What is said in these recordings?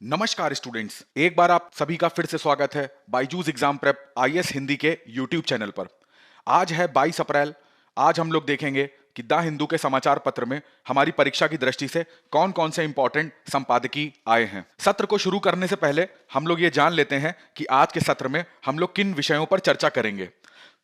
नमस्कार स्टूडेंट्स, एक बार आप सभी का फिर से स्वागत है Byju's exam prep IAS Hindi के यूट्यूब चैनल पर। आज है 22 अप्रैल। आज हम लोग देखेंगे कि द हिंदू के समाचार पत्र में हमारी परीक्षा की दृष्टि से कौन कौन से इंपॉर्टेंट संपादकीय आए हैं। सत्र को शुरू करने से पहले हम लोग ये जान लेते हैं कि आज के सत्र में हम लोग किन विषयों पर चर्चा करेंगे।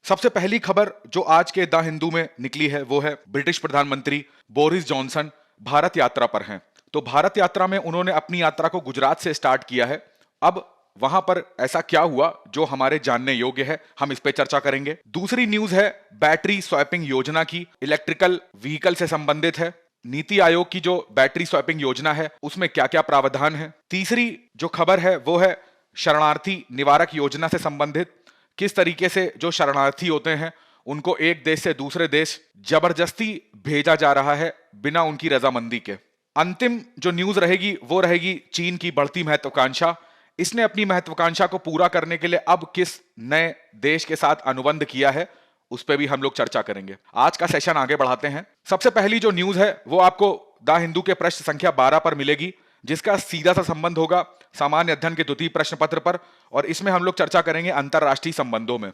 सबसे पहली खबर जो आज के द हिंदू में निकली है वो है ब्रिटिश प्रधानमंत्री बोरिस जॉनसन भारत यात्रा पर हैं। तो भारत यात्रा में उन्होंने अपनी यात्रा को गुजरात से स्टार्ट किया है। अब वहां पर ऐसा क्या हुआ जो हमारे जानने योग्य है, हम इस पे चर्चा करेंगे। दूसरी न्यूज है बैटरी स्वैपिंग योजना की, इलेक्ट्रिकल व्हीकल से संबंधित है। नीति आयोग की जो बैटरी स्वैपिंग योजना है उसमें क्या क्या प्रावधान है। तीसरी जो खबर है वो है शरणार्थी निवारक योजना से संबंधित, किस तरीके से जो शरणार्थी होते हैं उनको एक देश से दूसरे देश जबरदस्ती भेजा जा रहा है बिना उनकी रजामंदी के। अंतिम जो न्यूज रहेगी वो रहेगी चीन की बढ़ती महत्वाकांक्षा। इसने अपनी महत्वाकांक्षा को पूरा करने के लिए अब किस नए देश के साथ अनुबंध किया है उस पर भी हम लोग चर्चा करेंगे। आज का सेशन आगे बढ़ाते हैं। सबसे पहली जो न्यूज है वो आपको द हिंदू के पृष्ठ संख्या 12 पर मिलेगी, जिसका सीधा सा संबंध होगा सामान्य अध्ययन के द्वितीय प्रश्न पत्र पर, और इसमें हम लोग चर्चा करेंगे अंतरराष्ट्रीय संबंधों में।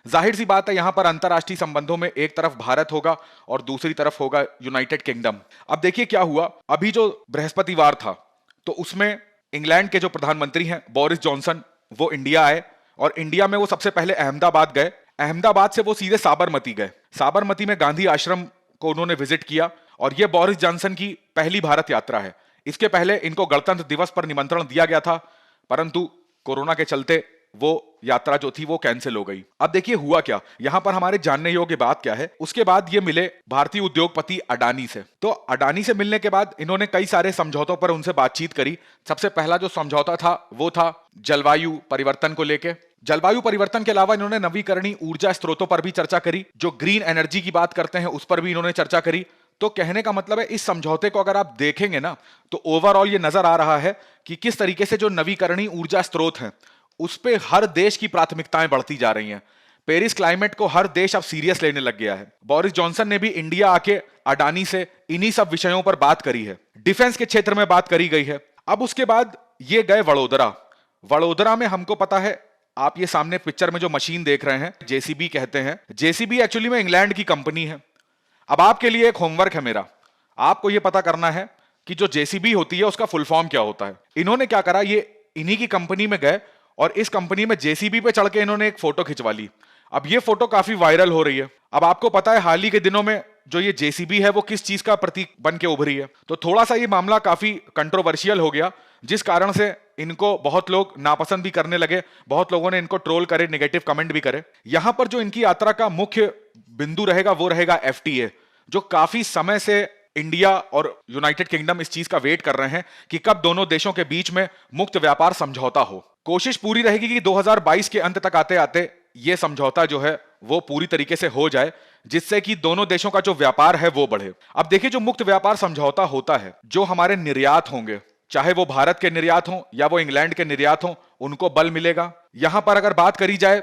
जाहिर सी बात है यहां पर अंतरराष्ट्रीय संबंधों में एक तरफ भारत होगा और दूसरी तरफ होगा यूनाइटेड किंगडम। अब देखिए क्या हुआ, अभी जो बृहस्पतिवार था तो उसमें इंग्लैंड के जो प्रधानमंत्री हैं बोरिस जॉनसन वो इंडिया आए, और इंडिया में वो सबसे पहले अहमदाबाद गए। अहमदाबाद से वो सीधे साबरमती गए। साबरमती में गांधी आश्रम को उन्होंने विजिट किया, और ये बोरिस जॉनसन की पहली भारत यात्रा है। इसके पहले इनको गणतंत्र दिवस पर निमंत्रण दिया गया था, परंतु कोरोना के चलते वो यात्रा जो थी वो कैंसिल हो गई। अब देखिए हुआ क्या, यहां पर हमारे जानने योग्य बात क्या है। उसके बाद ये मिले भारतीय उद्योगपति अडानी से। तो अडानी से मिलने के बाद इन्होंने कई सारे समझौतों पर उनसे बातचीत करी। सबसे पहला जो समझौता था वो था जलवायु परिवर्तन को लेके। जलवायु परिवर्तन के अलावा इन्होंने नवीकरणीय ऊर्जा स्रोतों पर भी चर्चा करी, जो ग्रीन एनर्जी की बात करते हैं उस पर भी इन्होंने चर्चा करी। तो कहने का मतलब है इस समझौते को अगर आप देखेंगे ना तो ओवरऑल ये नजर आ रहा है कि किस तरीके से जो नवीकरणीय ऊर्जा स्रोत हैं उस पे हर देश की प्राथमिकताएं बढ़ती जा रही हैं। पेरिस क्लाइमेट को हर देश अब सीरियस लेने लग गया है। बोरिस जॉनसन ने भी इंडिया आके अडानी से इन्हीं सब विषयों पर बात करी है। डिफेंस के क्षेत्र में बात करी गई है। अब उसके बाद ये गए वडोदरा। वडोदरा में हमको पता है, आप ये सामने पिक्चर में जो मशीन देख रहे हैं जेसीबी कहते हैं। जेसीबी एक्चुअली में इंग्लैंड की कंपनी है। अब आपके लिए एक होमवर्क है मेरा, आपको यह पता करना है कि जो जेसीबी होती है उसका फुल फॉर्म क्या होता है। इन्होंने क्या करा, ये इन्हीं की कंपनी में गए और इस कंपनी में जेसीबी पे चढ़ के इन्होंने एक फोटो खिंचवा ली। अब ये फोटो काफी वायरल हो रही है। अब आपको पता है हाल ही के दिनों में जो ये जेसीबी है वो किस चीज का प्रतीक बन के उभरी है। तो थोड़ा सा ये मामला काफी कंट्रोवर्शियल हो गया, जिस कारण से इनको बहुत लोग नापसंद भी करने लगे। बहुत लोगों ने इनको ट्रोल करे, नेगेटिव कमेंट भी करे। यहां पर जो इनकी यात्रा का मुख्य बिंदु रहेगा वो रहेगा एफटीए, जो काफी समय से इंडिया और यूनाइटेड किंगडम इस चीज का वेट कर रहे हैं कि कब दोनों देशों के बीच में मुक्त व्यापार समझौता हो। कोशिश पूरी रहेगी कि 2022 के अंत तक आते आते ये समझौता जो है वो पूरी तरीके से हो जाए, जिससे कि दोनों देशों का जो व्यापार है वो बढ़े। अब देखिए जो मुक्त व्यापार समझौता होता है, जो हमारे निर्यात होंगे, चाहे वो भारत के निर्यात हो या वो इंग्लैंड के निर्यात हो, उनको बल मिलेगा। यहां पर अगर बात करी जाए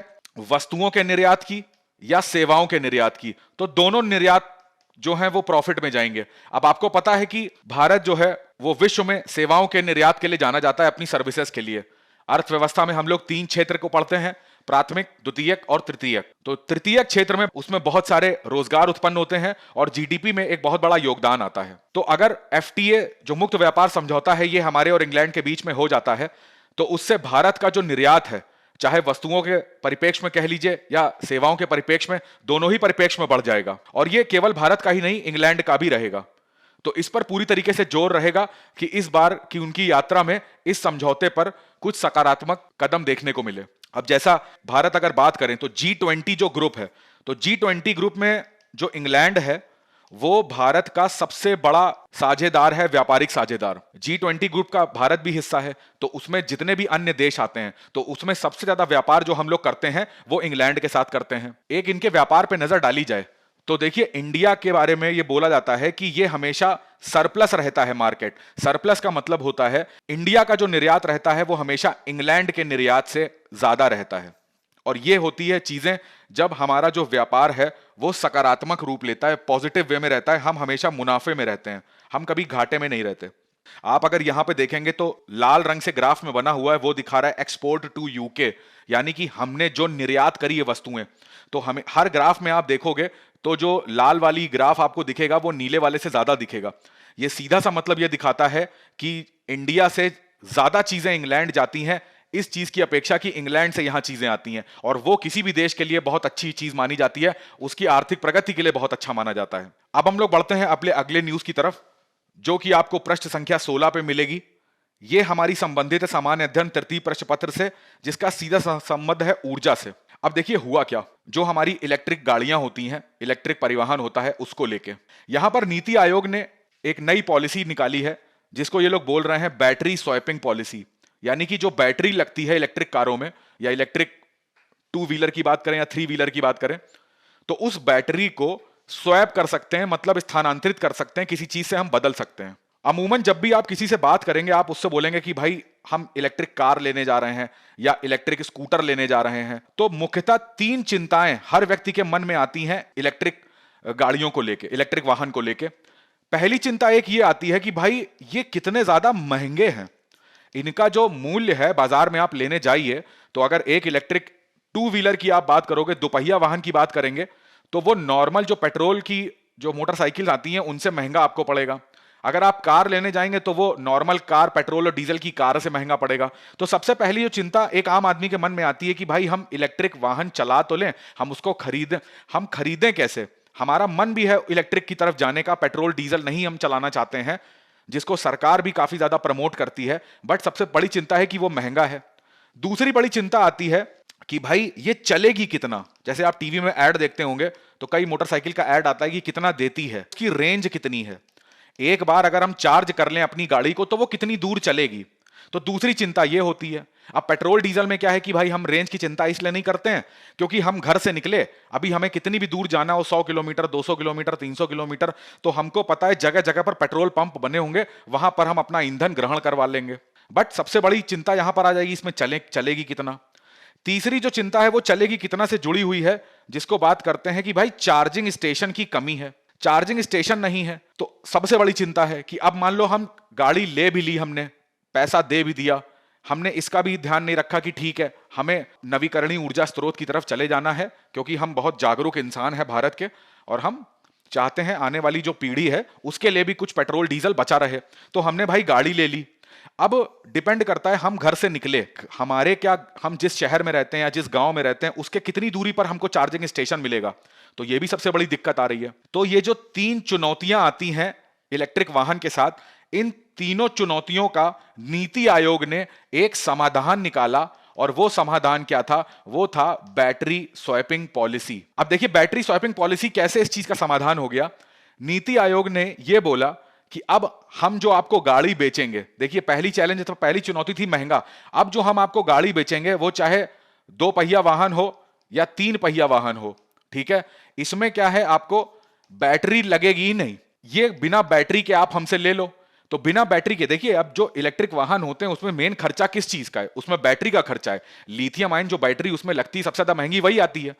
वस्तुओं के निर्यात की या सेवाओं के निर्यात की, तो दोनों निर्यात जो है वो प्रॉफिट में जाएंगे। अब आपको पता है कि भारत जो है वो विश्व में सेवाओं के निर्यात के लिए जाना जाता है, अपनी सर्विसेज के लिए। अर्थव्यवस्था में हम लोग 3 क्षेत्र को पढ़ते हैं, प्राथमिक, द्वितीयक और तृतीयक। तो तृतीयक क्षेत्र में उसमें बहुत सारे रोजगार उत्पन्न होते हैं और जीडीपी में एक बहुत बड़ा योगदान आता है। तो अगर एफटीए जो मुक्त व्यापार समझौता है ये हमारे और इंग्लैंड के बीच में हो जाता है, तो उससे भारत का जो निर्यात है, चाहे वस्तुओं के परिप्रेक्ष्य में कह लीजिए या सेवाओं के परिप्रेक्ष्य में, दोनों ही परिप्रेक्ष्य में बढ़ जाएगा। और ये केवल भारत का ही नहीं, इंग्लैंड का भी रहेगा। तो इस पर पूरी तरीके से जोर रहेगा कि इस बार की उनकी यात्रा में इस समझौते पर कुछ सकारात्मक कदम देखने को मिले। अब जैसा भारत अगर बात करें तो G20 जो ग्रुप है, तो G20 ग्रुप में जो इंग्लैंड है वो भारत का सबसे बड़ा साझेदार है, व्यापारिक साझेदार। G20 ग्रुप का भारत भी हिस्सा है, तो उसमें जितने भी अन्य देश आते हैं तो उसमें सबसे ज्यादा व्यापार जो हम लोग करते हैं वो इंग्लैंड के साथ करते हैं। एक इनके व्यापार पे नजर डाली जाए तो देखिए इंडिया के बारे में ये बोला जाता है कि ये हमेशा सरप्लस रहता है मार्केट। सरप्लस का मतलब होता है इंडिया का जो निर्यात रहता है वो हमेशा इंग्लैंड के निर्यात से ज्यादा रहता है। और ये होती है चीजें जब हमारा जो व्यापार है वो सकारात्मक रूप लेता है, पॉजिटिव वे में रहता है। हम हमेशा मुनाफे में रहते हैं, हम कभी घाटे में नहीं रहते। आप अगर यहां पे देखेंगे तो लाल रंग से ग्राफ में बना हुआ है, वो दिखा रहा है एक्सपोर्ट टू यूके, यानी कि हमने जो निर्यात करी है वस्तुएं। तो हमें हर ग्राफ में आप देखोगे तो जो लाल वाली ग्राफ आपको दिखेगा वो नीले वाले से ज्यादा दिखेगा। ये सीधा सा मतलब ये दिखाता है कि इंडिया से ज्यादा चीजें इंग्लैंड जाती हैं इस चीज की अपेक्षा कि इंग्लैंड से यहां चीजें आती हैं, और वो किसी भी देश के लिए बहुत अच्छी चीज मानी जाती है, उसकी आर्थिक प्रगति के लिए बहुत अच्छा माना जाता है। अब हम लोग बढ़ते हैं अपने अगले न्यूज की तरफ, जो कि आपको पृष्ठ संख्या 16 पे मिलेगी। ये हमारी संबंधित सामान्य अध्ययन तरतीब प्रश्न पत्र से, जिसका सीधा संबंध है ऊर्जा से। अब देखिए हुआ क्या, जो हमारी इलेक्ट्रिक गाड़ियां होती हैं, इलेक्ट्रिक परिवहन होता है, उसको लेके यहां पर नीति आयोग ने एक नई पॉलिसी निकाली है, जिसको ये लोग बोल रहे हैं बैटरी स्वैपिंग पॉलिसी। यानी कि जो बैटरी लगती है इलेक्ट्रिक कारों में, या इलेक्ट्रिक टू व्हीलर की बात करें या थ्री व्हीलर की बात करें, तो उस बैटरी को स्वैप कर सकते हैं, मतलब स्थानांतरित कर सकते हैं, किसी चीज से हम बदल सकते हैं। अमूमन जब भी आप किसी से बात करेंगे, आप उससे बोलेंगे कि भाई हम इलेक्ट्रिक कार लेने जा रहे हैं या इलेक्ट्रिक स्कूटर लेने जा रहे हैं, तो मुख्यतः तीन चिंताएं हर व्यक्ति के मन में आती हैं इलेक्ट्रिक गाड़ियों को लेके, इलेक्ट्रिक वाहन को लेके। पहली चिंता एक ये आती है कि भाई ये कितने ज्यादा महंगे हैं, इनका जो मूल्य है बाजार में आप लेने जाइए तो अगर एक इलेक्ट्रिक टू व्हीलर की आप बात करोगे, दोपहिया वाहन की बात करेंगे, तो वो नॉर्मल जो पेट्रोल की जो मोटरसाइकिल आती हैं उनसे महंगा आपको पड़ेगा। अगर आप कार लेने जाएंगे तो वो नॉर्मल कार पेट्रोल और डीजल की कार से महंगा पड़ेगा। तो सबसे पहली जो चिंता एक आम आदमी के मन में आती है कि भाई हम इलेक्ट्रिक वाहन चला तो लें, हम उसको हम खरीदें कैसे। हमारा मन भी है इलेक्ट्रिक की तरफ जाने का, पेट्रोल डीजल नहीं हम चलाना चाहते हैं, जिसको सरकार भी काफी ज्यादा प्रमोट करती है, बट सबसे बड़ी चिंता है कि वो महंगा है। दूसरी बड़ी चिंता आती है कि भाई ये चलेगी कितना। जैसे आप टीवी में ऐड देखते होंगे तो कई मोटरसाइकिल का ऐड आता है कि कितना देती है, उसकी रेंज कितनी है, एक बार अगर हम चार्ज कर लें अपनी गाड़ी को तो वो कितनी दूर चलेगी। तो दूसरी चिंता ये होती है। अब पेट्रोल डीजल में क्या है कि भाई हम रेंज की चिंता इसलिए नहीं करते हैं क्योंकि हम घर से निकले, अभी हमें कितनी भी दूर जाना हो, 100 किलोमीटर, 200 किलोमीटर, 300 किलोमीटर, तो हमको पता है जगह जगह पर पेट्रोल पंप बने होंगे, वहां पर हम अपना ईंधन ग्रहण करवा लेंगे। बट सबसे बड़ी चिंता यहां पर आ जाएगी, इसमें चलेगी कितना। तीसरी जो चिंता है वो चलेगी कितना से जुड़ी हुई है, जिसको बात करते हैं कि भाई चार्जिंग स्टेशन की कमी है, चार्जिंग स्टेशन नहीं है। तो सबसे बड़ी चिंता है कि अब मान लो हम गाड़ी ले भी ली, हमने पैसा दे भी दिया, हमने इसका भी ध्यान नहीं रखा कि ठीक है हमें नवीकरणीय ऊर्जा स्रोत की तरफ चले जाना है, क्योंकि हम बहुत जागरूक इंसान है भारत के, और हम चाहते हैं आने वाली जो पीढ़ी है उसके लिए भी कुछ पेट्रोल डीजल बचा रहे। तो हमने भाई गाड़ी ले ली। अब डिपेंड करता है हम घर से निकले, हमारे क्या, हम जिस शहर में रहते हैं या जिस गांव में रहते हैं उसके कितनी दूरी पर हमको चार्जिंग स्टेशन मिलेगा। तो ये भी सबसे बड़ी दिक्कत आ रही है। तो ये जो तीन चुनौतियां आती हैं इलेक्ट्रिक वाहन के साथ, इन तीनों चुनौतियों का नीति आयोग ने एक समाधान निकाला, और वो समाधान क्या था, वो था बैटरी स्वैपिंग पॉलिसी। अब देखिए बैटरी स्वैपिंग पॉलिसी कैसे इस चीज का समाधान हो गया। नीति आयोग ने यह बोला कि अब हम जो आपको गाड़ी बेचेंगे, देखिए पहली चैलेंज था, पहली चुनौती थी महंगा, अब जो हम आपको गाड़ी बेचेंगे वो चाहे 2 पहिया वाहन हो या 3 पहिया वाहन हो, ठीक है, इसमें क्या है आपको बैटरी लगेगी ही नहीं, ये बिना बैटरी के आप हमसे ले लो। तो बिना बैटरी के, देखिए अब जो इलेक्ट्रिक वाहन होते हैं उसमें मेन खर्चा किस चीज का है, उसमें बैटरी का खर्चा है। लिथियम आयन जो बैटरी उसमें लगती है सबसे ज्यादा महंगी वही आती है,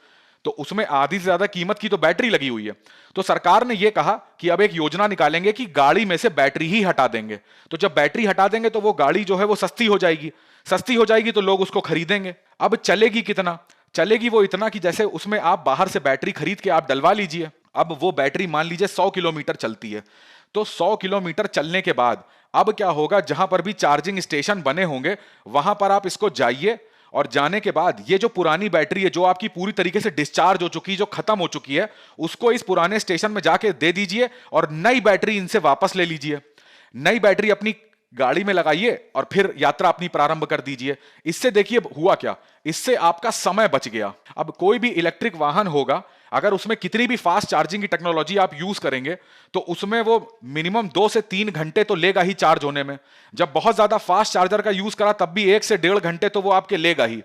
तो उसमें आधी से ज्यादा कीमत की तो बैटरी लगी हुई है। तो सरकार ने यह कहा कि अब एक योजना निकालेंगे कि गाड़ी में से बैटरी ही हटा देंगे। तो जब बैटरी हटा देंगे तो वो गाड़ी जो है वो सस्ती हो जाएगी, सस्ती हो जाएगी तो लोग उसको खरीदेंगे। अब चलेगी कितना, चलेगी वो इतना कि जैसे उसमें आप बाहर से बैटरी खरीद के आप डलवा लीजिए। अब वो बैटरी मान लीजिए 100 किलोमीटर चलती है, तो 100 किलोमीटर चलने के बाद अब क्या होगा, जहां पर भी चार्जिंग स्टेशन बने होंगे वहां पर आप इसको जाइए, और जाने के बाद ये जो पुरानी बैटरी है जो आपकी पूरी तरीके से डिस्चार्ज हो चुकी है, जो खत्म हो चुकी है, उसको इस पुराने स्टेशन में जाके दे दीजिए और नई बैटरी इनसे वापस ले लीजिए। नई बैटरी अपनी गाड़ी में लगाइए और फिर यात्रा अपनी प्रारंभ कर दीजिए। इससे देखिए हुआ क्या, इससे आपका समय बच गया। अब कोई भी इलेक्ट्रिक वाहन होगा, अगर उसमें कितनी भी फास्ट चार्जिंग की टेक्नोलॉजी आप यूज करेंगे तो उसमें वो मिनिमम 2 से 3 घंटे तो लेगा ही चार्ज होने में। जब बहुत ज्यादा फास्ट चार्जर का यूज करा तब भी 1 से 1.5 घंटे तो वो आपके लेगा ही।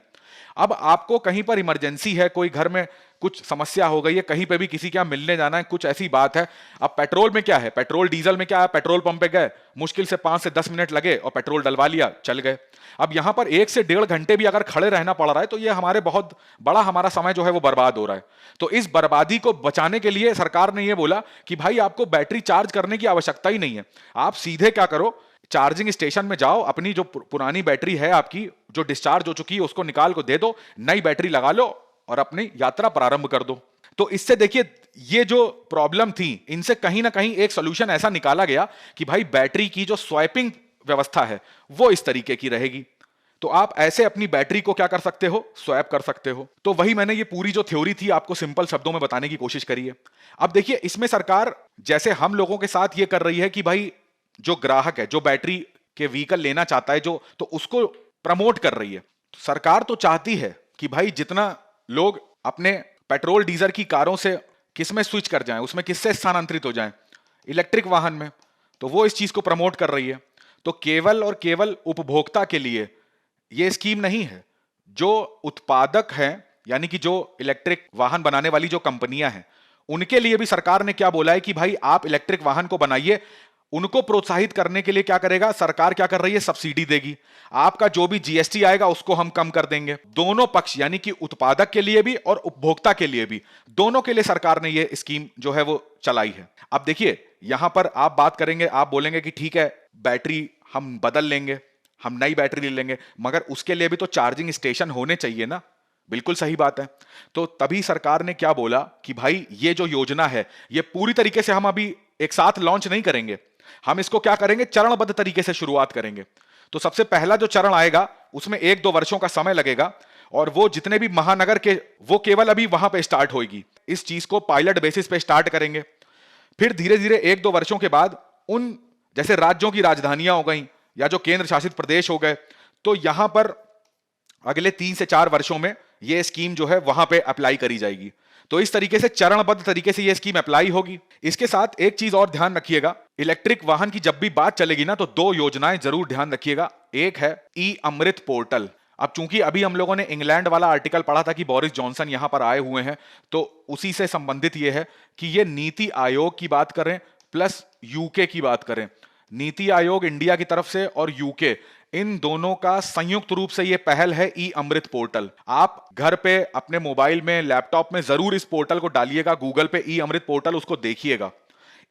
अब आपको कहीं पर इमरजेंसी है, कोई घर में कुछ समस्या हो गई है, कहीं पे भी किसी के यहाँ मिलने जाना है, कुछ ऐसी बात है। अब पेट्रोल में क्या है, पेट्रोल डीजल में क्या है, पेट्रोल पंप पे गए, मुश्किल से 5 से 10 मिनट लगे और पेट्रोल डलवा लिया, चल गए। अब यहां पर 1 से 1.5 घंटे भी अगर खड़े रहना पड़ रहा है तो ये हमारे बहुत बड़ा हमारा समय जो है वो बर्बाद हो रहा है। तो इस बर्बादी को बचाने के लिए सरकार ने ये बोला कि भाई आपको बैटरी चार्ज करने की आवश्यकता ही नहीं है, आप सीधे क्या करो, चार्जिंग स्टेशन में जाओ, अपनी जो पुरानी बैटरी है आपकी जो डिस्चार्ज हो चुकी है उसको निकाल को दे दो, नई बैटरी लगा लो और अपनी यात्रा प्रारंभ कर दो। तो इससे देखिए ये जो प्रॉब्लम थी इनसे कहीं ना कहीं एक सोल्यूशन ऐसा निकाला गया कि भाई बैटरी की जो स्वैपिंग व्यवस्था है वो इस तरीके की रहेगी। तो आप ऐसे अपनी बैटरी को क्या कर सकते हो, स्वैप कर सकते हो। तो वही मैंने ये पूरी जो थ्योरी थी आपको सिंपल शब्दों में बताने की कोशिश करी है। अब देखिए इसमें सरकार जैसे हम लोगों के साथ ये कर रही है कि भाई जो ग्राहक है जो बैटरी के व्हीकल लेना चाहता है जो, तो उसको प्रमोट कर रही है। तो सरकार तो चाहती है कि भाई जितना लोग अपने पेट्रोल डीजल की कारों से किस में स्विच कर जाएं, उसमें किससे स्थानांतरित हो जाएं, इलेक्ट्रिक वाहन में। तो वो इस चीज को प्रमोट कर रही है। तो केवल और केवल उपभोक्ता के लिए ये स्कीम नहीं है। जो उत्पादक हैं यानी कि जो इलेक्ट्रिक वाहन बनाने वाली जो कंपनियां हैं उनके लिए भी सरकार ने क्या बोला है कि भाई आप इलेक्ट्रिक वाहन को बनाइए। उनको प्रोत्साहित करने के लिए क्या करेगा सरकार, क्या कर रही है, सब्सिडी देगी। आपका जो भी जीएसटी आएगा उसको हम कम कर देंगे। दोनों पक्ष यानी कि उत्पादक के लिए भी और उपभोक्ता के लिए भी, दोनों के लिए सरकार ने ये स्कीम जो है वो चलाई है। अब देखिए यहां पर आप बात करेंगे, आप बोलेंगे कि ठीक है बैटरी हम बदल लेंगे, हम नई बैटरी ले लेंगे, मगर उसके लिए भी तो चार्जिंग स्टेशन होने चाहिए ना। बिल्कुल सही बात है। तो तभी सरकार ने क्या बोला कि भाई ये जो योजना है ये पूरी तरीके से हम अभी एक साथ लॉन्च नहीं करेंगे, हम इसको क्या करेंगे चरणबद्ध तरीके से शुरुआत करेंगे। तो सबसे पहला जो चरण आएगा उसमें 1-2 वर्षों का समय लगेगा और वो जितने भी महानगर के वो केवल अभी वहां पे स्टार्ट होगी। इस चीज को पायलट बेसिस पे स्टार्ट करेंगे। फिर धीरे धीरे 1-2 वर्षों के बाद उन जैसे राज्यों की राजधानियां हो गई या जो केंद्र शासित प्रदेश हो गए, तो यहां पर अगले 3 से 4 वर्षों में यह स्कीम जो है वहां पे अप्लाई करी जाएगी। तो इस तरीके से चरणबद्ध तरीके से यह स्कीम अप्लाई होगी। इसके साथ एक चीज और ध्यान रखिएगा, इलेक्ट्रिक वाहन की जब भी बात चलेगी ना तो 2 योजनाएं जरूर ध्यान रखिएगा। एक है ई अमृत पोर्टल। अब चूंकि अभी हम लोगों ने इंग्लैंड वाला आर्टिकल पढ़ा था कि बोरिस जॉनसन यहां पर आए हुए हैं, तो उसी से संबंधित यह है कि यह नीति आयोग की बात करें प्लस यूके की बात करें। नीति आयोग इंडिया की तरफ से और यूके इन दोनों का संयुक्त रूप से यह पहल है ई अमृत पोर्टल। आप घर पे अपने मोबाइल में लैपटॉप में जरूर इस पोर्टल को डालिएगा, गूगल पे ई अमृत पोर्टल उसको देखिएगा।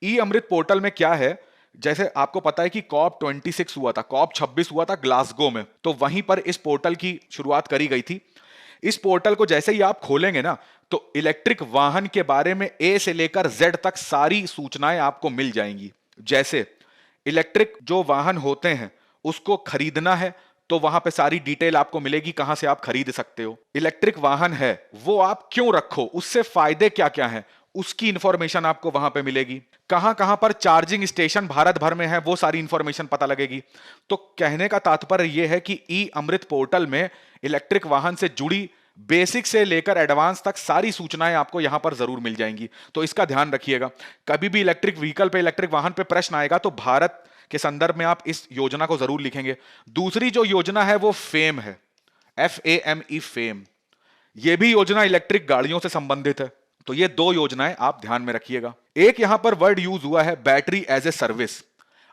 ई अमृत पोर्टल में क्या है, जैसे आपको पता है कि कॉप 26 हुआ था, कॉप 26 हुआ था ग्लासगो में, तो वहीं पर इस पोर्टल की शुरुआत करी गई थी। इस पोर्टल को जैसे ही आप खोलेंगे ना तो इलेक्ट्रिक वाहन के बारे में ए से लेकर जेड तक सारी सूचनाएं आपको मिल जाएंगी। जैसे इलेक्ट्रिक जो वाहन होते हैं उसको खरीदना है तो वहां पे सारी डिटेल आपको मिलेगी, कहां से आप खरीद सकते हो। इलेक्ट्रिक वाहन है वो आप क्यों रखो, उससे फायदे क्या क्या हैं, उसकी इंफॉर्मेशन आपको वहां पे मिलेगी। कहां कहां पर चार्जिंग स्टेशन भारत भर में है वो सारी इंफॉर्मेशन पता लगेगी। तो कहने का तात्पर्य यह है कि ई अमृत पोर्टल में इलेक्ट्रिक वाहन से जुड़ी बेसिक से लेकर एडवांस तक सारी सूचनाएं आपको यहां पर जरूर मिल जाएंगी। तो इसका ध्यान रखिएगा। कभी भी इलेक्ट्रिक व्हीकल पे, इलेक्ट्रिक वाहन पे प्रश्न आएगा तो भारत के संदर्भ में आप इस योजना को जरूर लिखेंगे। दूसरी जो योजना है वो फेम है, FAME, फेम। यह भी योजना इलेक्ट्रिक गाड़ियों से संबंधित है। तो ये 2 योजनाएं आप ध्यान में रखिएगा। एक यहां पर वर्ड यूज हुआ है बैटरी एज ए सर्विस।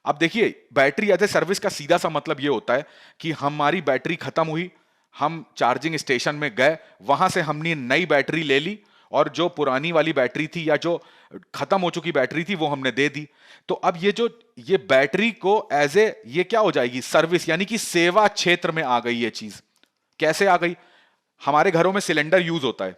अब देखिए बैटरी एज ए सर्विस का सीधा सा मतलब यह होता है कि हमारी बैटरी खत्म हुई, हम चार्जिंग स्टेशन में गए, वहां से हमने नई बैटरी ले ली और जो पुरानी वाली बैटरी थी या जो खत्म हो चुकी बैटरी थी वो हमने दे दी। तो अब ये बैटरी को एज ए ये क्या हो जाएगी, सर्विस, यानी कि सेवा क्षेत्र में आ गई ये चीज। कैसे आ गई, हमारे घरों में सिलेंडर यूज होता है,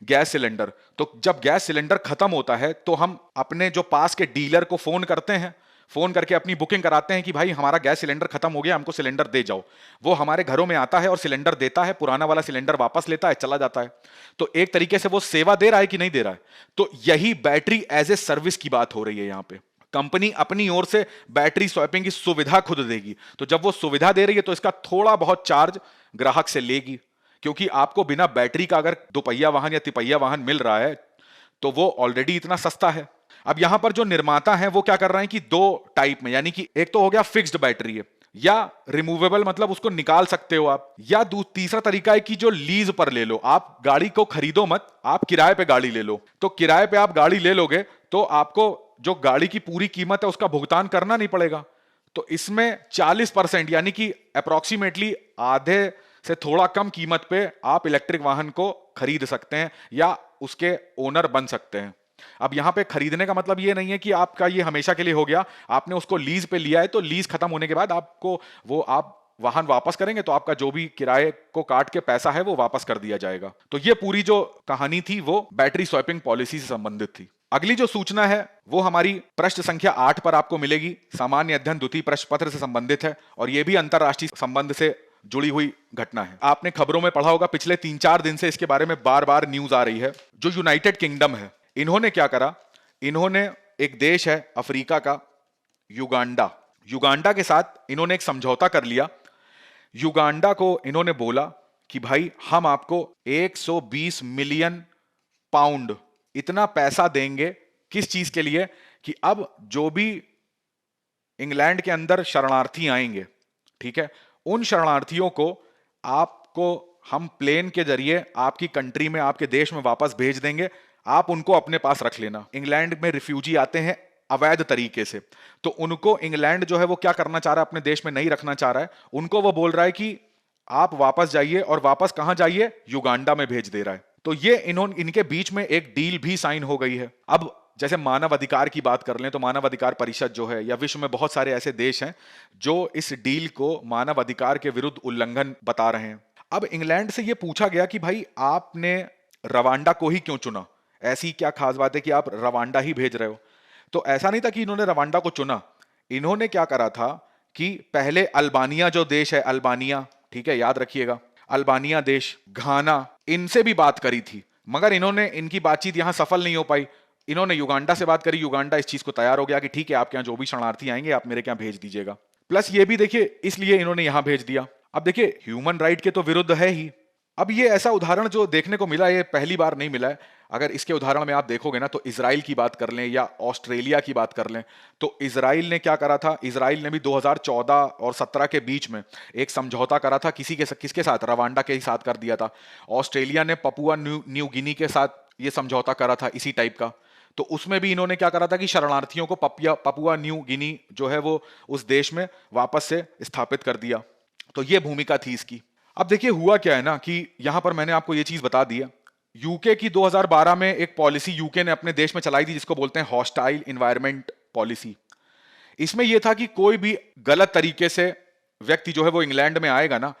गैस सिलेंडर। तो जब गैस सिलेंडर खत्म होता है तो हम अपने जो पास के डीलर को फोन करते हैं, फोन करके अपनी बुकिंग कराते हैं कि भाई हमारा गैस सिलेंडर खत्म हो गया, हमको सिलेंडर दे जाओ। वो हमारे घरों में आता है और सिलेंडर देता है, पुराना वाला सिलेंडर वापस लेता है, चला जाता है। तो एक तरीके से वो सेवा दे रहा है कि नहीं दे रहा है। तो यही बैटरी एज ए सर्विस की बात हो रही है। यहां पे कंपनी अपनी ओर से बैटरी स्वैपिंग की सुविधा खुद देगी। तो जब वो सुविधा दे रही है तो इसका थोड़ा बहुत चार्ज ग्राहक से लेगी, क्योंकि आपको बिना बैटरी का अगर 2 पहिया वाहन या तिपहिया वाहन मिल रहा है तो वो ऑलरेडी इतना सस्ता है। अब यहां पर जो निर्माता है वो क्या कर रहे हैं कि 2 टाइप में, यानी कि एक तो हो गया फिक्स्ड बैटरी है या रिमूवेबल, मतलब उसको निकाल सकते हो आप, या तीसरा तरीका है कि जो लीज पर ले लो। आप गाड़ी को खरीदो मत, आप किराए पे गाड़ी ले लो। तो किराए पे आप गाड़ी ले लोगे तो आपको जो गाड़ी की पूरी कीमत है उसका भुगतान करना नहीं पड़ेगा। तो इसमें 40% यानी कि अप्रोक्सीमेटली आधे से थोड़ा कम कीमत पे आप इलेक्ट्रिक वाहन को खरीद सकते हैं या उसके ओनर बन सकते हैं। अब यहां पे खरीदने का मतलब ये नहीं है कि आपका ये हमेशा के लिए हो गया, आपने उसको लीज पे लिया है तो लीज खत्म होने के बाद आपको वो आप वाहन वापस करेंगे तो आपका जो भी किराए को काट के पैसा है वो वापस कर दिया जाएगा। तो ये पूरी जो कहानी थी वो बैटरी स्वैपिंग पॉलिसी से संबंधित थी। अगली जो सूचना है वो हमारी पृष्ठ संख्या 8 पर आपको मिलेगी, सामान्य अध्ययन द्वितीय प्रश्न पत्र से संबंधित है और यह भी अंतरराष्ट्रीय संबंध से जुड़ी हुई घटना है। आपने खबरों में पढ़ा होगा, पिछले 3-4 दिन से इसके बारे में बार बार न्यूज आ रही है। जो यूनाइटेड किंगडम है, इन्होंने क्या करा, इन्होंने एक देश है अफ्रीका का युगांडा, युगांडा के साथ इन्होंने एक समझौता कर लिया। युगांडा को इन्होंने बोला कि भाई हम आपको 120 मिलियन पाउंड इतना पैसा देंगे। किस चीज के लिए? कि अब जो भी इंग्लैंड के अंदर शरणार्थी आएंगे, ठीक है, उन शरणार्थियों को आपको हम प्लेन के जरिए आपकी कंट्री में, आपके देश में वापस भेज देंगे, आप उनको अपने पास रख लेना। इंग्लैंड में रिफ्यूजी आते हैं अवैध तरीके से, तो उनको इंग्लैंड जो है वो क्या करना चाह रहा है, अपने देश में नहीं रखना चाह रहा है, उनको वो बोल रहा है कि आप वापस जाइए, और वापस कहां जाइए? युगांडा में भेज दे रहा है। तो ये इनके बीच में एक डील भी साइन हो गई है। अब जैसे मानव अधिकार की बात कर लें तो मानव अधिकार परिषद जो है, या विश्व में बहुत सारे ऐसे देश हैं जो इस डील को मानव अधिकार के विरुद्ध उल्लंघन बता रहे हैं। अब इंग्लैंड से यह पूछा गया कि भाई आपने रवांडा को ही क्यों चुना? ऐसी क्या खास बात है कि आप रवांडा ही भेज रहे हो? तो ऐसा नहीं था कि इन्होंने रवांडा को चुना। इन्होंने क्या करा था कि पहले अल्बानिया जो देश है, अल्बानिया, ठीक है, याद रखिएगा, अल्बानिया देश, घाना, इनसे भी बात करी थी, मगर इन्होंने, इनकी बातचीत यहां सफल नहीं हो पाई। इन्होंने युगांडा से बात करी, युगांडा इस चीज को तैयार हो गया कि ठीक है, आपके यहां जो भी शरणार्थी आएंगे आप मेरे यहाँ भेज दीजिएगा। प्लस ये भी देखिए, इसलिए इन्होंने यहां भेज दिया। अब देखिए, ह्यूमन राइट के तो विरुद्ध है ही। अब ये ऐसा उदाहरण जो देखने को मिला, ये पहली बार नहीं मिला है। अगर इसके उदाहरण में आप देखोगे ना, तो इजराइल की बात कर लें या ऑस्ट्रेलिया की बात कर लें, तो इजराइल ने क्या करा था, इजराइल ने भी 2014 और 17 के बीच में एक समझौता करा था, किसके साथ? रवांडा के ही साथ कर दिया था। ऑस्ट्रेलिया ने पपुआ न्यू गिनी के साथ ये समझौता करा था इसी टाइप का। तो उसमें भी इन्होंने क्या करा था कि शरणार्थियों को पपुआ न्यू गिनी जो है वो उस देश में वापस से स्थापित कर दिया। तो ये भूमिका थी इसकी। अब देखिए हुआ क्या है ना, कि यहां पर मैंने आपको ये चीज बता दी है। यूके की 2012 में एक पॉलिसी यूके ने अपने देश में चलाई थी जिसको बोलते हैं हॉस्टाइल इन्वायरमेंट पॉलिसी। इसमें यह था कि कोई भी गलत तरीके से व्यक्ति जो है वो इंग्लैंड में आएगा ना,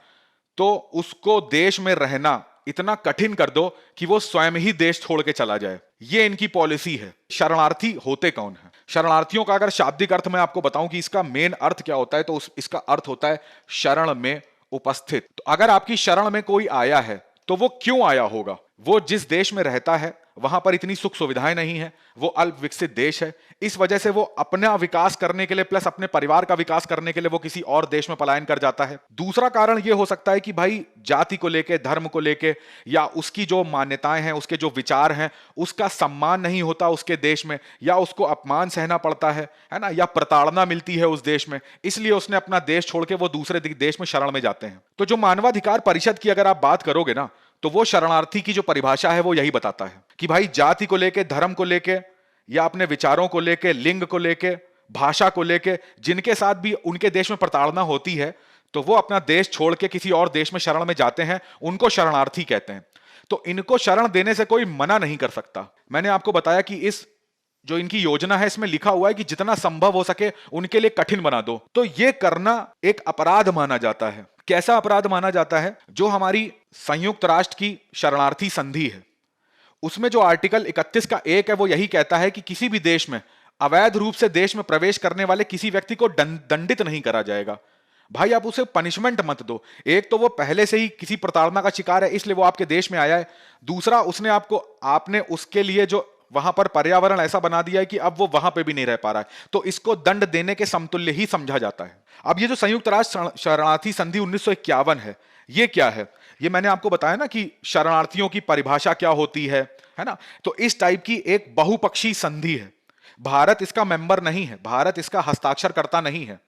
तो उसको देश में रहना इतना कठिन कर दो कि वो स्वयं ही देश छोड़ के चला जाए। ये इनकी पॉलिसी है। शरणार्थी होते कौन है? शरणार्थियों का अगर शाब्दिक अर्थ मैं आपको बताऊं कि इसका मेन अर्थ क्या होता है, तो इसका अर्थ होता है शरण में उपस्थित। तो अगर आपकी शरण में कोई आया है तो वो क्यों आया होगा? वो जिस देश में रहता है वहां पर इतनी सुख सुविधाएं नहीं है, वो अल्प विकसित देश है, इस वजह से वो अपना विकास करने के लिए प्लस अपने परिवार का विकास करने के लिए वो किसी और देश में पलायन कर जाता है। दूसरा कारण ये हो सकता है कि भाई जाति को लेके, धर्म को लेके, या उसकी जो मान्यताएं हैं, उसके जो विचार हैं, उसका सम्मान नहीं होता उसके देश में, या उसको अपमान सहना पड़ता है ना, या प्रताड़ना मिलती है उस देश में, इसलिए उसने अपना देश छोड़ के वो दूसरे देश में शरण में जाते हैं। तो जो मानवाधिकार परिषद की अगर आप बात करोगे ना, तो वो शरणार्थी की जो परिभाषा है वो यही बताता है कि भाई जाति को लेके, धर्म को लेके, या अपने विचारों को लेके, लिंग को लेके, भाषा को लेके, जिनके साथ भी उनके देश में प्रताड़ना होती है, तो वो अपना देश छोड़ के किसी और देश में शरण में जाते हैं, उनको शरणार्थी कहते हैं। तो इनको शरण देने से कोई मना नहीं कर सकता। मैंने आपको बताया कि इस जो इनकी योजना है इसमें लिखा हुआ है कि जितना संभव हो सके उनके लिए कठिन बना दो। तो ये करना एक अपराध माना जाता है। कैसा अपराध माना जाता है? जो हमारी संयुक्त राष्ट्र की शरणार्थी संधि है, उसमें जो आर्टिकल 31 का 1 है वो यही कहता है कि किसी भी देश में अवैध रूप से देश में प्रवेश करने वाले किसी व्यक्ति को दंडित नहीं करा जाएगा। भाई आप उसे पनिशमेंट मत दो। एक तो वो पहले से ही किसी प्रताड़ना का शिकार है इसलिए वो आपके देश में आया है, दूसरा आपने उसके लिए जो वहां पर पर्यावरण ऐसा बना दिया है कि अब वो वहां पे भी नहीं रह पा रहा है, तो इसको दंड देने के समतुल्य ही समझा जाता है। अब ये जो संयुक्त राष्ट्र शरणार्थी संधि 1951 है, ये क्या है? ये मैंने आपको बताया ना कि शरणार्थियों की परिभाषा क्या होती है ना? तो इस टाइप की एक बहुपक्षीय संधि है। भारत इसका मेंबर नहीं है, भारत इसका हस्ताक्षरकर्ता नहीं है।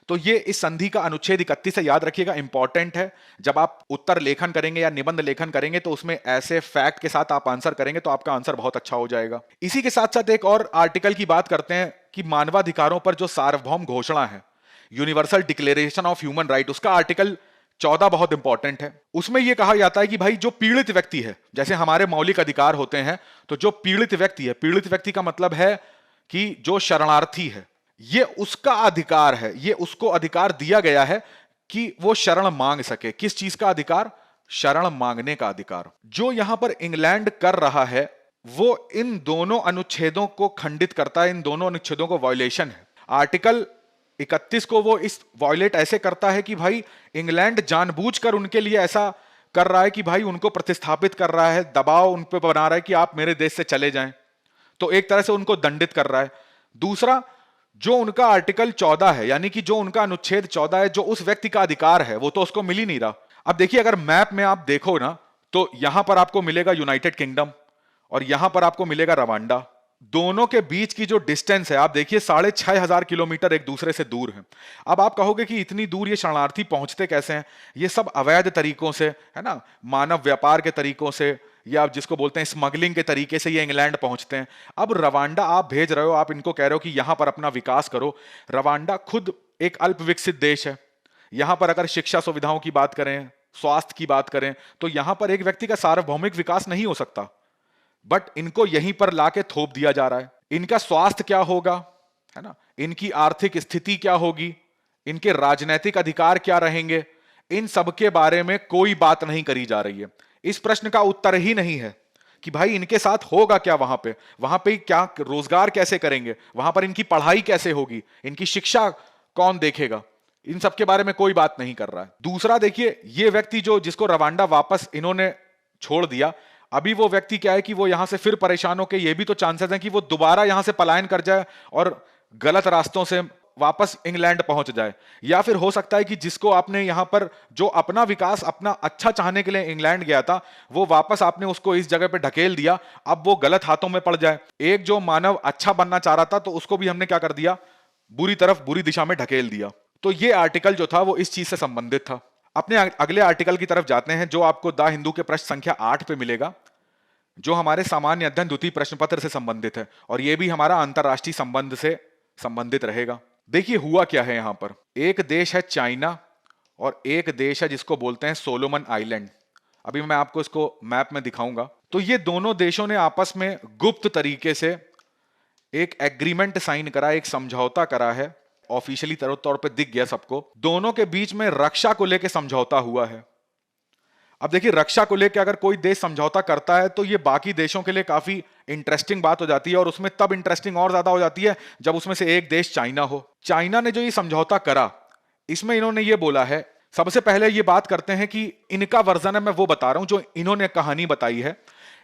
तो ये इस संधि का अनुच्छेद 31 है, याद रखिएगा, इंपॉर्टेंट है। जब आप उत्तर लेखन करेंगे या निबंध लेखन करेंगे तो उसमें ऐसे फैक्ट के साथ आप आंसर करेंगे तो आपका आंसर बहुत अच्छा हो जाएगा। इसी के साथ साथ एक और आर्टिकल की बात करते हैं कि मानवाधिकारों पर जो सार्वभौम घोषणा है, universal declaration of human right, उसका आर्टिकल 14 बहुत इंपॉर्टेंट है। उसमें यह कहा जाता है कि भाई जो पीड़ित व्यक्ति है, जैसे हमारे मौलिक अधिकार होते हैं, तो जो पीड़ित व्यक्ति है, पीड़ित व्यक्ति का मतलब है कि जो शरणार्थी है, ये उसका अधिकार है, ये उसको अधिकार दिया गया है कि वो शरण मांग सके। किस चीज का अधिकार? शरण मांगने का अधिकार। जो यहां पर इंग्लैंड कर रहा है वो इन दोनों अनुच्छेदों को खंडित करता है, इन दोनों अनुच्छेदों को वायलेशन है। आर्टिकल 31 को वो इस वायलेट ऐसे करता है कि भाई इंग्लैंड जानबूझकर उनके लिए ऐसा कर रहा है कि भाई उनको प्रतिस्थापित कर रहा है, दबाव उन पे बना रहा है कि आप मेरे देश से चले जाएं, तो एक तरह से उनको दंडित कर रहा है। दूसरा, जो उनका आर्टिकल 14 है, यानी कि जो उनका अनुच्छेद 14 है, जो उस व्यक्ति का अधिकार है, वो तो उसको मिल ही नहीं रहा। अब देखिए, अगर मैप में आप देखो ना, तो यहां पर आपको मिलेगा यूनाइटेड किंगडम और यहां पर आपको मिलेगा रवांडा। दोनों के बीच की जो डिस्टेंस है, आप देखिए 6,500 किलोमीटर एक दूसरे से दूर है। अब आप कहोगे कि इतनी दूर ये शरणार्थी पहुंचते कैसे हैं? ये सब अवैध तरीकों से, है ना, मानव व्यापार के तरीकों से, या आप जिसको बोलते हैं स्मगलिंग के तरीके से ये इंग्लैंड पहुंचते हैं। अब रवांडा आप भेज रहे हो, आप इनको कह रहे हो कि यहां पर अपना विकास करो। रवांडा खुद एक अल्प विकसित देश है। यहां पर अगर शिक्षा सुविधाओं की बात करें, स्वास्थ्य की बात करें, तो यहां पर एक व्यक्ति का सार्वभौमिक विकास नहीं हो सकता, बट इनको यहीं पर लाके थोप दिया जा रहा है। इनका स्वास्थ्य क्या होगा, है ना, इनकी आर्थिक स्थिति क्या होगी, इनके राजनीतिक अधिकार क्या रहेंगे, इन सब के बारे में कोई बात नहीं करी जा रही है। इस प्रश्न का उत्तर ही नहीं है कि भाई इनके साथ होगा क्या, वहां पे क्या रोजगार कैसे करेंगे, वहां पर इनकी पढ़ाई कैसे होगी, इनकी शिक्षा कौन देखेगा, इन सब के बारे में कोई बात नहीं कर रहा है। दूसरा देखिए, ये व्यक्ति जो जिसको रवांडा वापस इन्होंने छोड़ दिया, अभी वो व्यक्ति क्या है कि वो यहां से फिर परेशान होकर, ये भी तो चांसेस हैं कि वो दोबारा यहां से पलायन कर जाए और गलत रास्तों से वापस इंग्लैंड पहुंच जाए। या फिर हो सकता है कि जिसको आपने यहां पर जो अपना विकास, अपना अच्छा चाहने के लिए इंग्लैंड गया था, वो वापस आपने उसको इस जगह पे ढकेल दिया, अब वो गलत हाथों में पड़ जाए। एक जो मानव अच्छा बनना चाह रहा था, तो उसको भी हमने क्या कर दिया, बुरी दिशा में ढकेल दिया। तो ये आर्टिकल जो था वो इस चीज से संबंधित था। अपने अगले आर्टिकल की तरफ जाते हैं, जो आपको द हिंदू के प्रश्न संख्या 8 पे मिलेगा, जो हमारे सामान्य अध्ययन द्वितीय प्रश्न पत्र से संबंधित है, और यह भी हमारा अंतरराष्ट्रीय संबंध से संबंधित रहेगा। देखिए हुआ क्या है, यहां पर एक देश है चाइना और एक देश है जिसको बोलते हैं सोलोमन आइलैंड। अभी मैं आपको इसको मैप में दिखाऊंगा। तो ये दोनों देशों ने आपस में गुप्त तरीके से एक एग्रीमेंट साइन करा, एक समझौता करा है, ऑफिशियली तौर पे दिख गया सबको। दोनों के बीच में रक्षा को लेकर समझौता हुआ है। अब देखिए, रक्षा को लेकर अगर कोई देश समझौता करता है तो ये बाकी देशों के लिए काफी इंटरेस्टिंग बात हो जाती है, और उसमें तब इंटरेस्टिंग और ज्यादा हो जाती है जब उसमें से एक देश चाइना हो। चाइना ने जो ये समझौता करा, इसमें इन्होंने ये बोला है, सबसे पहले ये बात करते हैं कि इनका वर्जन है, मैं वो बता रहा हूं जो इन्होंने कहानी बताई है।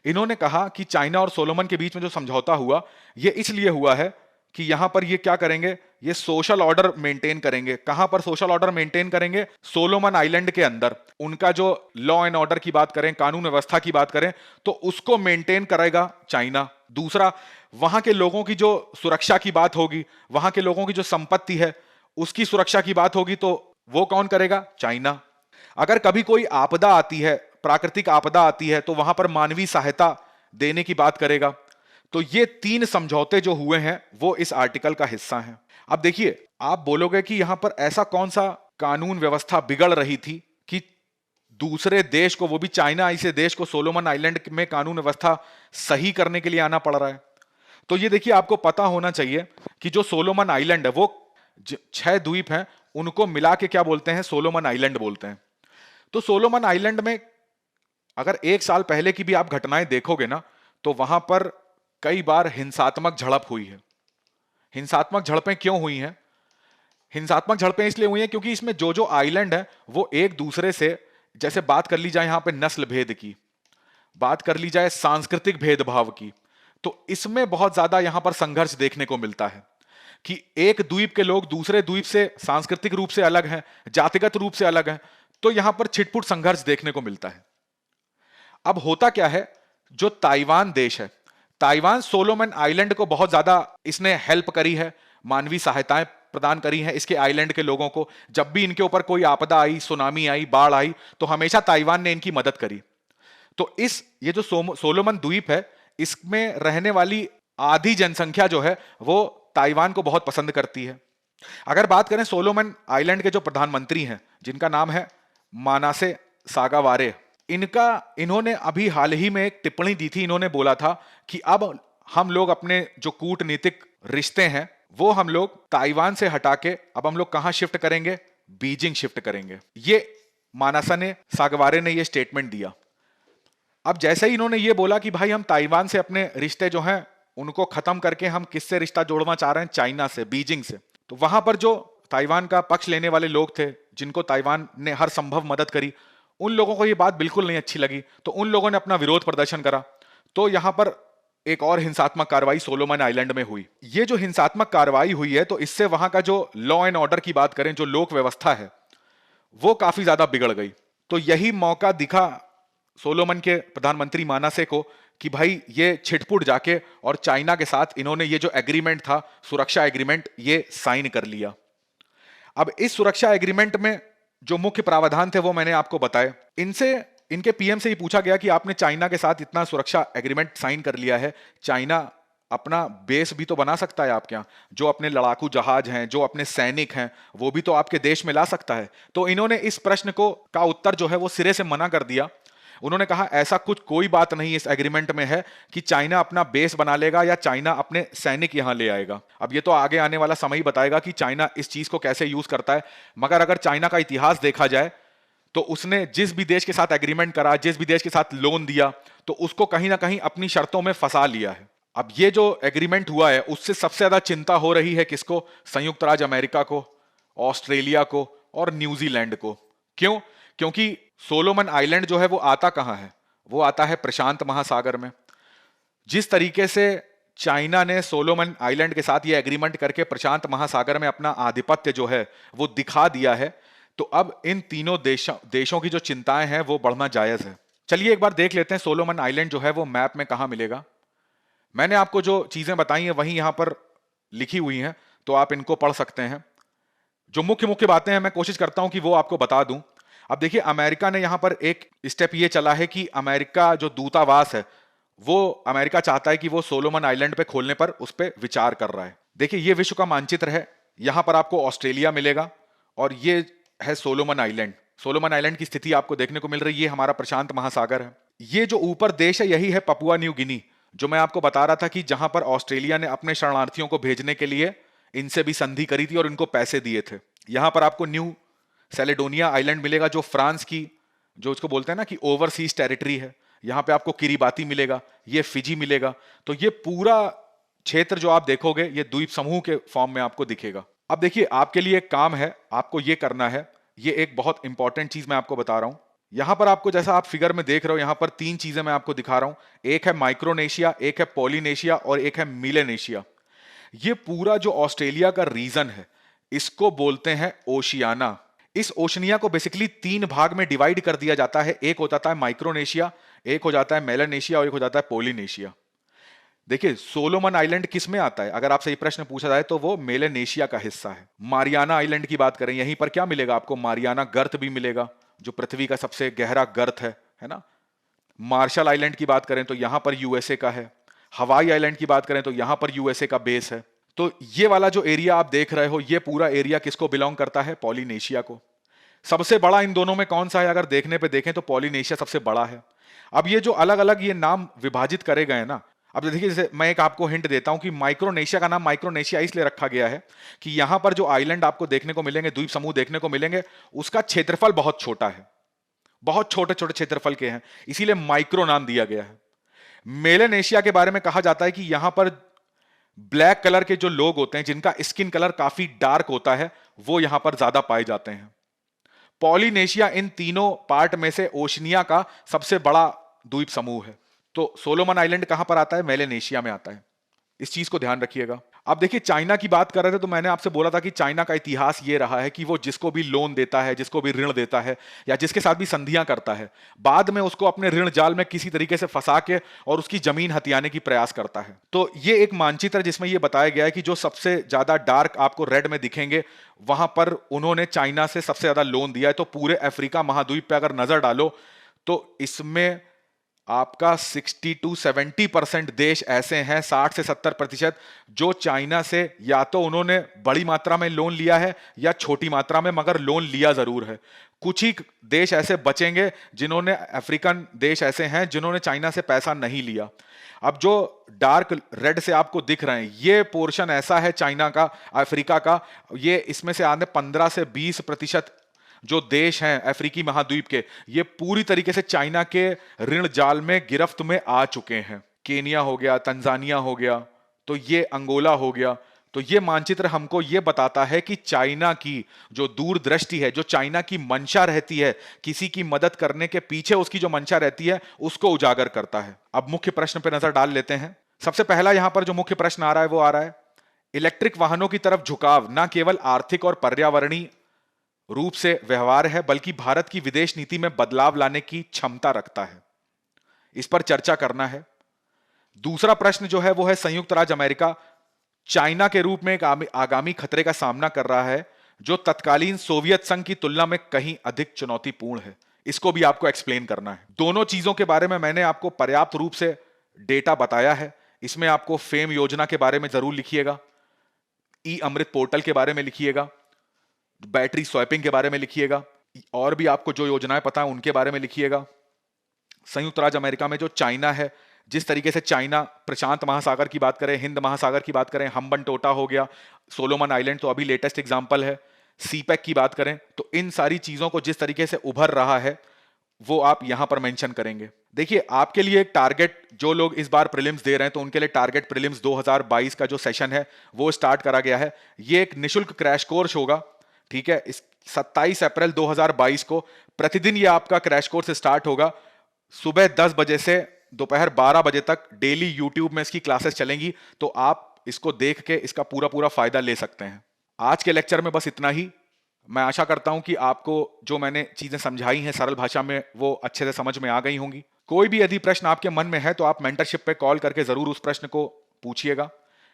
इन्होंने कहा कि चाइना और सोलोमन के बीच में जो समझौता हुआ, ये इसलिए हुआ है कि यहां पर ये क्या करेंगे, ये सोशल ऑर्डर मेंटेन करेंगे। कहां पर सोशल ऑर्डर मेंटेन करेंगे? सोलोमन आइलैंड के अंदर। उनका जो लॉ एंड ऑर्डर की बात करें, कानून व्यवस्था की बात करें, तो उसको मेंटेन करेगा चाइना। दूसरा, वहां के लोगों की जो सुरक्षा की बात होगी, वहां के लोगों की जो संपत्ति है उसकी सुरक्षा की बात होगी, तो वो कौन करेगा? चाइना। अगर कभी कोई आपदा आती है, प्राकृतिक आपदा आती है, तो वहां पर मानवीय सहायता देने की बात करेगा। तो ये 3 समझौते जो हुए हैं वो इस आर्टिकल का हिस्सा हैं। अब देखिए, आप बोलोगे कि यहां पर ऐसा कौन सा कानून व्यवस्था बिगड़ रही थी कि दूसरे देश को, वो भी चाइना ऐसे देश को, सोलोमन आइलैंड में कानून व्यवस्था सही करने के लिए आना पड़ रहा है। तो ये देखिए, आपको पता होना चाहिए कि जो सोलोमन आइलैंड है, वो 6 द्वीप हैं, उनको मिला के क्या बोलते हैं? सोलोमन आइलैंड बोलते हैं। तो सोलोमन आइलैंड में अगर 1 साल पहले की भी आप घटनाएं देखोगे ना, तो वहां पर कई बार हिंसात्मक झड़प हुई है। हिंसात्मक झड़पें क्यों हुई हैं? हिंसात्मक झड़पें इसलिए हुई हैं क्योंकि इसमें जो जो आइलैंड है वो एक दूसरे से, जैसे बात कर ली जाए यहां पे नस्ल भेद की, बात कर ली जाए सांस्कृतिक भेदभाव की, तो इसमें बहुत ज्यादा यहां पर संघर्ष देखने को मिलता है कि एक द्वीप के लोग दूसरे द्वीप से सांस्कृतिक रूप से अलग हैं, जातिगत रूप से अलग हैं, तो यहां पर छिटपुट संघर्ष देखने को मिलता है। अब होता क्या है, जो ताइवान देश है, ताइवान सोलोमन आइलैंड को बहुत ज्यादा इसने हेल्प करी है, मानवीय सहायताएं प्रदान करी हैं इसके आइलैंड के लोगों को। जब भी इनके ऊपर कोई आपदा आई, सुनामी आई, बाढ़ आई, तो हमेशा ताइवान ने इनकी मदद करी। तो ये जो सोलोमन द्वीप है, इसमें रहने वाली आधी जनसंख्या जो है वो ताइवान को बहुत पसंद करती है। अगर बात करें सोलोमन आइलैंड के जो प्रधानमंत्री हैं, जिनका नाम है मानासे सागावारे, इन्होंने अभी हाल ही में एक टिप्पणी दी थी। इन्होंने बोला था कि अब हम लोग अपने जो कूटनीतिक रिश्ते हैं वो हम लोग ताइवान से हटा के अब हम लोग कहां शिफ्ट करेंगे, बीजिंग शिफ्ट करेंगे। ये मानासा सागवारे ने ये स्टेटमेंट दिया। अब जैसे ही इन्होंने ये बोला कि भाई हम ताइवान से अपने रिश्ते जो हैं उनको खत्म करके हम किससे रिश्ता जोड़ना चाह रहे हैं, चाइना से, बीजिंग से, तो वहां पर जो ताइवान का पक्ष लेने वाले लोग थे जिनको ताइवान ने हर संभव मदद करी, उन लोगों को ये बात बिल्कुल नहीं अच्छी लगी, तो उन लोगों ने अपना विरोध प्रदर्शन करा। तो यहां पर एक और हिंसात्मक कार्रवाई सोलोमन आइलैंड में हुई। ये जो हिंसात्मक कार्रवाई हुई है तो इससे वहां का जो लॉ एंड ऑर्डर की बात करें, जो लोक व्यवस्था है, वो काफी ज्यादा बिगड़ गई। तो यही मौका दिखा सोलोमन के प्रधानमंत्री मानासे को कि भाई ये छिटपुट जाके और चाइना के साथ इन्होंने ये जो एग्रीमेंट था, सुरक्षा एग्रीमेंट, ये साइन कर लिया। अब इस सुरक्षा एग्रीमेंट में जो मुख्य प्रावधान थे वो मैंने आपको बताए। इनके पीएम से ही पूछा गया कि आपने चाइना के साथ इतना सुरक्षा एग्रीमेंट साइन कर लिया है, चाइना अपना बेस भी तो बना सकता है आपके यहाँ, जो अपने लड़ाकू जहाज हैं, जो अपने सैनिक हैं, वो भी तो आपके देश में ला सकता है। तो इन्होंने इस प्रश्न का उत्तर जो है वो सिरे से मना कर दिया। उन्होंने कहा ऐसा कुछ कोई बात नहीं इस एग्रीमेंट में है कि चाइना अपना बेस बना लेगा या चाइना अपने सैनिक यहां ले आएगा। अब ये तो आगे आने वाला समय ही बताएगा कि चाइना इस चीज को कैसे यूज करता है, मगर अगर चाइना का इतिहास देखा जाए तो उसने जिस भी देश के साथ एग्रीमेंट करा, जिस भी देश के साथ लोन दिया, तो उसको कहीं ना कहीं अपनी शर्तों में फंसा लिया है। अब ये जो एग्रीमेंट हुआ है उससे सबसे ज्यादा चिंता हो रही है किसको? संयुक्त राज्य अमेरिका को, ऑस्ट्रेलिया को और न्यूजीलैंड को। क्यों? क्योंकि सोलोमन आइलैंड जो है वो आता कहां है? वो आता है प्रशांत महासागर में। जिस तरीके से चाइना ने सोलोमन आइलैंड के साथ ये एग्रीमेंट करके प्रशांत महासागर में अपना आधिपत्य जो है वो दिखा दिया है, तो अब इन तीनों देशों की जो चिंताएं हैं वो बढ़ना जायज है। चलिए एक बार देख लेते हैं सोलोमन आइलैंड जो है वो मैप में कहां मिलेगा। मैंने आपको जो चीजें बताई हैं वही यहां पर लिखी हुई हैं, तो आप इनको पढ़ सकते हैं। जो मुख्य मुख्य बातें हैं मैं कोशिश करता हूं कि वो आपको बता दूं। अब देखिए, अमेरिका ने यहां पर एक स्टेप ये चला है कि अमेरिका जो दूतावास है वो अमेरिका चाहता है कि वो सोलोमन आइलैंड पे खोलने पर उस पर विचार कर रहा है। देखिए, ये विश्व का मानचित्र है। यहां पर आपको ऑस्ट्रेलिया मिलेगा और ये है सोलोमन आइलैंड। सोलोमन आइलैंड की स्थिति आपको देखने को मिल रही है, ये हमारा प्रशांत महासागर है। ये जो ऊपर देश है यही है पपुआ न्यू गिनी, जो मैं आपको बता रहा था कि जहां पर ऑस्ट्रेलिया ने अपने शरणार्थियों को भेजने के लिए इनसे भी संधि करी थी और इनको पैसे दिए थे। यहां पर आपको न्यू सेलेडोनिया आइलैंड मिलेगा, जो फ्रांस की, जो इसको बोलते हैं ना कि ओवरसीज टेरिटरी है। यहां पे आपको किरीबाती मिलेगा, ये फिजी मिलेगा। तो ये पूरा क्षेत्र जो आप देखोगे ये द्वीप समूह के फॉर्म में आपको दिखेगा। अब देखिए, आपके लिए एक काम है, आपको ये करना है। ये एक बहुत इंपॉर्टेंट चीज मैं आपको बता रहा हूं। यहां पर आपको, जैसा आप फिगर में देख रहे हो, यहां पर तीन चीजें मैं आपको दिखा रहा हूं। एक है माइक्रोनेशिया, एक है पॉलिनेशिया और एक है मिलेनेशिया। ये पूरा जो ऑस्ट्रेलिया का रीजन है इसको बोलते हैं ओशियाना। इस ओशनिया को बेसिकली तीन भाग में डिवाइड कर दिया जाता है। एक हो जाता है माइक्रोनेशिया, एक हो जाता है मेलानेशिया और एक हो जाता है पोलिनेशिया। देखिए, सोलोमन आइलैंड किस में आता है? अगर आपसे ये प्रश्न पूछा जाए तो वो मेलानेशिया का हिस्सा है। मारियाना आइलैंड की बात करें, यहीं पर क्या मिलेगा आपको? मारियाना गर्त भी मिलेगा, जो पृथ्वी का सबसे गहरा गर्त है ना। मार्शल आइलैंड की बात करें तो यहां पर यूएसए का है। हवाई आइलैंड की बात करें तो यहां पर यूएसए का बेस है। तो ये वाला जो एरिया आप देख रहे हो, ये पूरा एरिया किसको बिलोंग करता है? पॉलिनेशिया को। सबसे बड़ा इन दोनों में कौन सा है? अगर देखने पे देखें तो पॉलिनेशिया सबसे बड़ा है। अब ये जो अलग अलग ये नाम विभाजित करे गए ना, अब देखिए, जैसे मैं एक आपको हिंट देता हूं कि माइक्रोनेशिया का नाम माइक्रोनेशिया इसलिए रखा गया है कि यहां पर जो आइलैंड आपको देखने को मिलेंगे, द्वीप समूह देखने को मिलेंगे, उसका क्षेत्रफल बहुत छोटा है, बहुत छोटे छोटे क्षेत्रफल के हैं, इसीलिए माइक्रो नाम दिया गया है। मेलेनेशिया के बारे में कहा जाता है कि यहां पर ब्लैक कलर के जो लोग होते हैं, जिनका स्किन कलर काफी डार्क होता है, वो यहां पर ज्यादा पाए जाते हैं। पॉलिनेशिया इन तीनों पार्ट में से ओशनिया का सबसे बड़ा द्वीप समूह है। तो सोलोमन आइलैंड कहां पर आता है? मेलेनेशिया में आता है। इस चीज को ध्यान रखिएगा। अब देखिए, चाइना की बात कर रहे थे तो मैंने आपसे बोला था कि चाइना का इतिहास ये रहा है कि वो जिसको भी लोन देता है, जिसको भी ऋण देता है या जिसके साथ भी संधियां करता है, बाद में उसको अपने ऋण जाल में किसी तरीके से फंसा के और उसकी जमीन हथियाने की प्रयास करता है। तो ये एक मानचित्र जिसमें ये बताया गया है कि जो सबसे ज्यादा डार्क आपको रेड में दिखेंगे, वहां पर उन्होंने चाइना से सबसे ज्यादा लोन दिया है। तो पूरे अफ्रीका महाद्वीप पे अगर नजर डालो तो इसमें आपका 60 to 70% देश ऐसे हैं, 60 से 70%, जो चाइना से या तो उन्होंने बड़ी मात्रा में लोन लिया है या छोटी मात्रा में, मगर लोन लिया जरूर है। कुछ ही देश ऐसे बचेंगे जिन्होंने, अफ्रीकन देश ऐसे हैं जिन्होंने चाइना से पैसा नहीं लिया। अब जो डार्क रेड से आपको दिख रहे हैं, ये पोर्शन ऐसा है चाइना का, अफ्रीका का, ये इसमें से आने 15 से 20% जो देश हैं अफ्रीकी महाद्वीप के, ये पूरी तरीके से चाइना के ऋण जाल में, गिरफ्त में आ चुके हैं। केनिया हो गया, तंजानिया हो गया, तो ये अंगोला हो गया। तो ये मानचित्र हमको ये बताता है कि चाइना की जो दूरदृष्टि है, जो चाइना की मंशा रहती है, किसी की मदद करने के पीछे उसकी जो मंशा रहती है, उसको उजागर करता है। अब मुख्य प्रश्न पर नजर डाल लेते हैं। सबसे पहला यहां पर जो मुख्य प्रश्न आ रहा है वो आ रहा है, इलेक्ट्रिक वाहनों की तरफ झुकाव न केवल आर्थिक और पर्यावरणीय रूप से व्यवहार है, बल्कि भारत की विदेश नीति में बदलाव लाने की क्षमता रखता है। इस पर चर्चा करना है। दूसरा प्रश्न जो है वो है, संयुक्त राज्य अमेरिका चाइना के रूप में एक आगामी खतरे का सामना कर रहा है, जो तत्कालीन सोवियत संघ की तुलना में कहीं अधिक चुनौतीपूर्ण है। इसको भी आपको एक्सप्लेन करना है। दोनों चीजों के बारे में मैंने आपको पर्याप्त रूप से डेटा बताया है। इसमें आपको फेम योजना के बारे में जरूर लिखिएगा, ई अमृत पोर्टल के बारे में लिखिएगा, बैटरी स्वैपिंग के बारे में लिखिएगा, और भी आपको जो योजनाएं पता है उनके बारे में लिखिएगा। संयुक्त राज्य अमेरिका में जो चाइना है, जिस तरीके से चाइना प्रशांत महासागर की बात करें, हिंद महासागर की बात करें, हम्बन टोटा हो गया, सोलोमन आइलैंड तो अभी लेटेस्ट एग्जांपल है, सीपैक की बात करें, तो इन सारी चीजों को जिस तरीके से उभर रहा है वो आप यहां पर मेंशन करेंगे। देखिए, आपके लिए एक टारगेट, जो लोग इस बार प्रीलिम्स दे रहे हैं तो उनके लिए टारगेट प्रीलिम्स 2022 का जो सेशन है वो स्टार्ट करा गया है। ये एक निशुल्क क्रैश कोर्स होगा, ठीक है। इस 27 अप्रैल 2022 को प्रतिदिन ये आपका क्रैश कोर्स स्टार्ट होगा। सुबह 10 बजे से दोपहर 12 बजे तक डेली यूट्यूब में इसकी क्लासेस चलेंगी, तो आप इसको देख के इसका पूरा पूरा फायदा ले सकते हैं। आज के लेक्चर में बस इतना ही। मैं आशा करता हूं कि आपको जो मैंने चीजें समझाई हैं सरल भाषा में वो अच्छे से समझ में आ गई होंगी। कोई भी यदि प्रश्न आपके मन में है तो आप मेंटरशिप पे कॉल करके जरूर उस प्रश्न को पूछिएगा।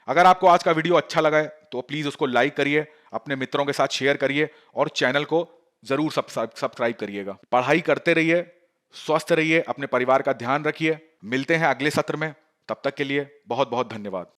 अगर आपको आज का वीडियो अच्छा लगा है तो प्लीज उसको लाइक करिए, अपने मित्रों के साथ शेयर करिए और चैनल को जरूर सब्सक्राइब करिएगा। पढ़ाई करते रहिए, स्वस्थ रहिए, अपने परिवार का ध्यान रखिए। मिलते हैं अगले सत्र में, तब तक के लिए बहुत बहुत धन्यवाद।